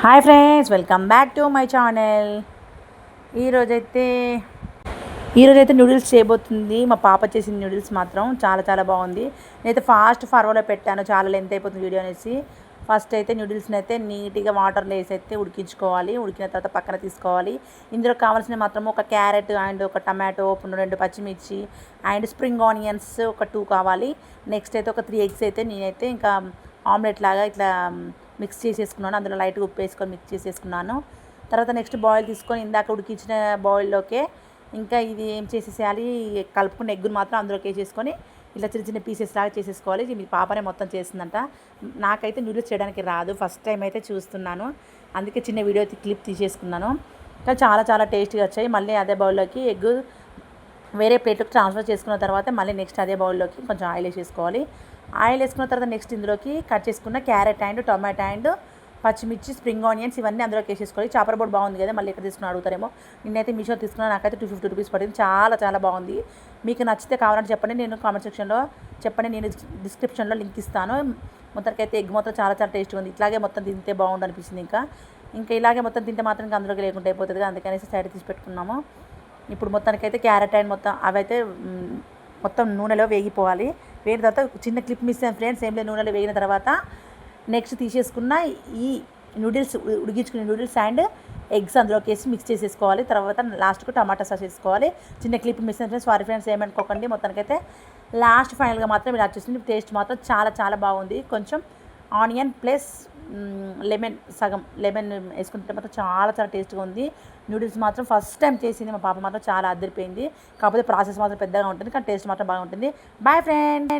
Hi friends, welcome back to my channel. ఈరోజైతే noodles చేయబోతుంది మా పాప. చేసిన నూడిల్స్ మాత్రం చాలా చాలా బాగుంది. నేనైతే ఫాస్ట్ ఫార్వర్డ్లో పెట్టాను, చాలా లెంత్ అయిపోతుంది వీడియో అనేసి. ఫస్ట్ అయితే నూడిల్స్ని అయితే నీట్గా వాటర్లో వేసి అయితే ఉడికించుకోవాలి. ఉడికిన తర్వాత పక్కన తీసుకోవాలి. ఇందులో కావాల్సిన మాత్రం ఒక క్యారెట్ అండ్ ఒక టమాటో, 2 పచ్చిమిర్చి అండ్ స్ప్రింగ్ ఆనియన్స్ ఒక 2 కావాలి. నెక్స్ట్ అయితే ఒక 3 ఎగ్స్ అయితే నేనైతే ఇంకా ఆమ్లెట్ లాగా ఇట్లా మిక్స్ చేసేసుకున్నాను. అందులో లైట్గా ఉప్పు వేసుకొని మిక్స్ చేసేసుకున్నాను. తర్వాత నెక్స్ట్ బాయిల్ తీసుకొని ఇందాక ఉడికించిన బాయిల్లోకే ఇంకా ఇది ఏం చేసేసేయాలి, కలుపుకున్న ఎగ్గును మాత్రం అందులోకి వేసేసుకొని ఇట్లా చిన్న చిన్న పీసెస్ లాగా చేసేసుకోవాలి. ఇది మీ పాపనే మొత్తం చేస్తుందంట. నాకైతే నూడిల్స్ చేయడానికి రాదు, ఫస్ట్ టైం అయితే చూస్తున్నాను. అందుకే చిన్న వీడియో క్లిప్ తీసేసుకున్నాను. కానీ చాలా చాలా టేస్టీగా వచ్చాయి. మళ్ళీ అదే బౌల్లోకి ఎగ్ వేరే ప్లేట్లోకి ట్రాన్స్ఫర్ చేసుకున్న తర్వాత మళ్ళీ నెక్స్ట్ అదే బౌల్లోకి కొంచెం ఆయిల్ వేసేసుకోవాలి. ఆయిల్ వేసుకున్న తర్వాత నెక్స్ట్ ఇందులోకి కట్ చేసుకున్న క్యారెట్ అండ్ టొమాటో అండ్ పచ్చిమిర్చి, స్ప్రింగ్ ఆనియన్స్ ఇవన్నీ అందులోకి వేసేసుకోవాలి. చాపర్ బోర్డ్ బాగుంది కదా, మళ్ళీ ఎక్కడ తీసుకుని అడుగుతారేమో. నేనైతే మీషో తీసుకున్నాను, నాకైతే 250 రూపీస్ పడింది. చాలా చాలా బాగుంది. మీకు నచ్చితే కావాలంటే చెప్పండి, నేను కామెంట్ సెక్షన్లో చెప్పండి, నేను డిస్క్రిప్షన్లో లింక్ ఇస్తాను. మొత్తానికైతే ఎగ్ మొత్తం చాలా చాలా టేస్ట్గా ఉంది. ఇట్లాగే మొత్తం తింటే బాగుండు అనిపించింది. ఇంకా ఇలాగే మొత్తం తింటే మాత్రం ఇంకా అందులోకి లేకుండా అయిపోతుంది కదా, అందుకనేసి సైడ్ తీసి పెట్టుకున్నాము. ఇప్పుడు మొత్తానికైతే క్యారెట్ అండ్ మొత్తం అవైతే మొత్తం నూనెలో వేగిపోవాలి. వేగిన తర్వాత చిన్న క్లిప్ మిస్ అయ్యాను ఫ్రెండ్స్. ఏం లేదు, నూనెలో వేగిన తర్వాత నెక్స్ట్ తీసేసుకున్న ఈ నూడిల్స్, ఉడికించుకునే నూడిల్స్ అండ్ ఎగ్స్ అందులోకి వేసి మిక్స్ చేసేసుకోవాలి. తర్వాత లాస్ట్కు టమాటా సాస్ వేసుకోవాలి. చిన్న క్లిప్ మిస్ అయిన ఫ్రెండ్స్, సారీ ఫ్రెండ్స్, ఏమనుకోకండి. మొత్తానికైతే లాస్ట్ ఫైనల్గా మాత్రం ఇలా వచ్చేసింది. టేస్ట్ మాత్రం చాలా చాలా బాగుంది. కొంచెం ఆనియన్ ప్లస్ లెమన్, సగం లెమన్ వేసుకుంటే మాత్రం చాలా చాలా టేస్ట్గా ఉంది. నూడిల్స్ మాత్రం ఫస్ట్ టైం చేసింది మా పాప, మాత్రం చాలా అదిరిపోయింది. కాకపోతే ప్రాసెస్ మాత్రం పెద్దగా ఉంటుంది, కానీ టేస్ట్ మాత్రం బాగుంటుంది. Boy friend.